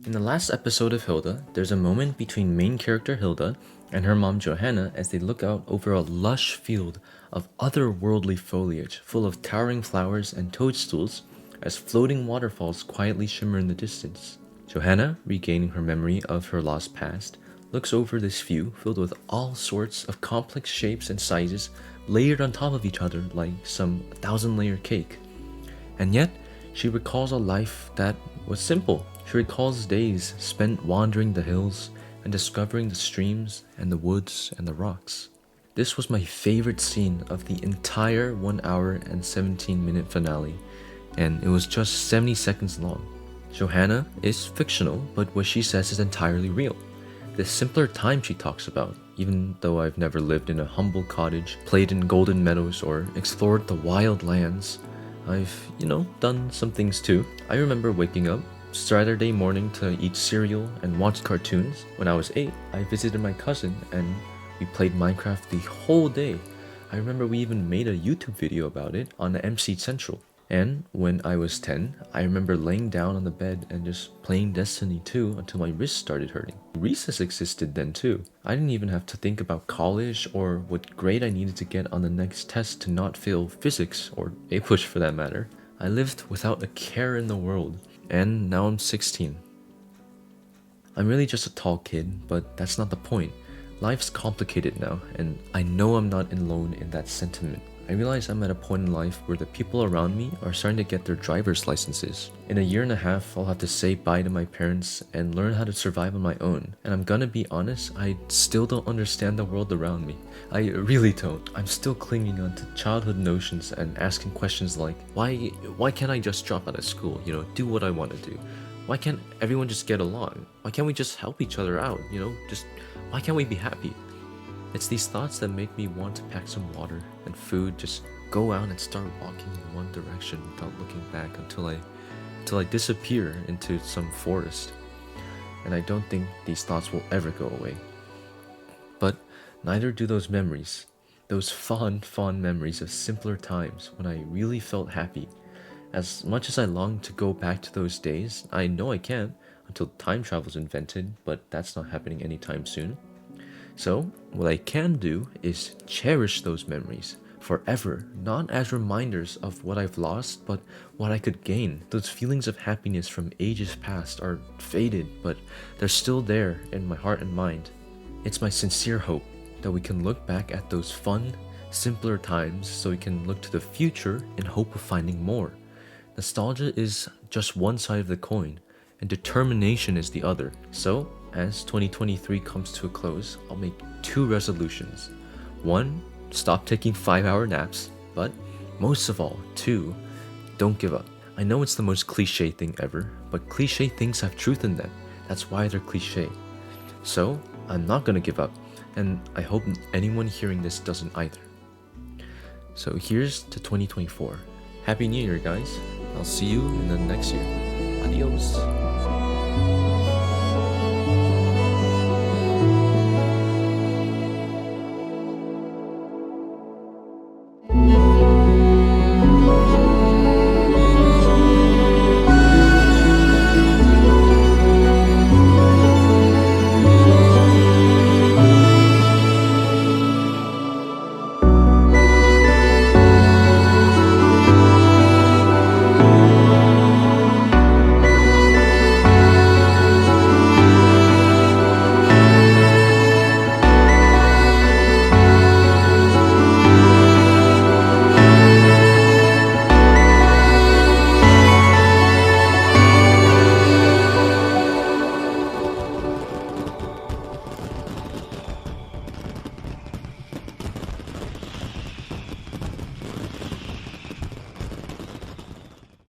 In the last episode of Hilda, there's a moment between main character Hilda and her mom Johanna as they look out over a lush field of otherworldly foliage full of towering flowers and toadstools as floating waterfalls quietly shimmer in the distance. Johanna, regaining her memory of her lost past, looks over this view filled with all sorts of complex shapes and sizes layered on top of each other like some 1,000-layer cake. And yet, she recalls a life that was simple. She recalls days spent wandering the hills and discovering the streams and the woods and the rocks. This was my favorite scene of the entire 1 hour and 17-minute finale, and it was just 70 seconds long. Johanna is fictional, but what she says is entirely real. The simpler time she talks about, even though I've never lived in a humble cottage, played in golden meadows, or explored the wild lands, I've, done some things too. I remember waking up Saturday morning to eat cereal and watch cartoons. When I was 8, I visited my cousin and we played Minecraft the whole day. I remember we even made a YouTube video about it on the MC Central. And when I was 10, I remember laying down on the bed and just playing Destiny 2 until my wrist started hurting. Recess existed then too. I didn't even have to think about college or what grade I needed to get on the next test to not fail physics, or A-push for that matter. I lived without a care in the world, and now I'm 16. I'm really just a tall kid, but that's not the point. Life's complicated now, and I know I'm not alone in that sentiment. I realize I'm at a point in life where the people around me are starting to get their driver's licenses. In a year and a half, I'll have to say bye to my parents and learn how to survive on my own. And I'm gonna be honest, I still don't understand the world around me. I really don't. I'm still clinging on to childhood notions and asking questions like, why can't I just drop out of school, do what I want to do? Why can't everyone just get along? Why can't we just help each other out, why can't we be happy? It's these thoughts that make me want to pack some water and food, just go out and start walking in one direction without looking back until I disappear into some forest. And I don't think these thoughts will ever go away. But neither do those memories, those fond memories of simpler times when I really felt happy. As much as I long to go back to those days, I know I can't until time travel's invented, but that's not happening anytime soon. So, what I can do is cherish those memories forever, not as reminders of what I've lost, but what I could gain. Those feelings of happiness from ages past are faded, but they're still there in my heart and mind. It's my sincere hope that we can look back at those fun, simpler times so we can look to the future in hope of finding more. Nostalgia is just one side of the coin, and determination is the other. So, as 2023 comes to a close, I'll make 2 resolutions. 1, stop taking 5-hour naps, but most of all, 2, don't give up. I know it's the most cliche thing ever, but cliche things have truth in them. That's why they're cliche. So, I'm not gonna give up, and I hope anyone hearing this doesn't either. So here's to 2024. Happy New Year, guys. I'll see you in the next year. Adios.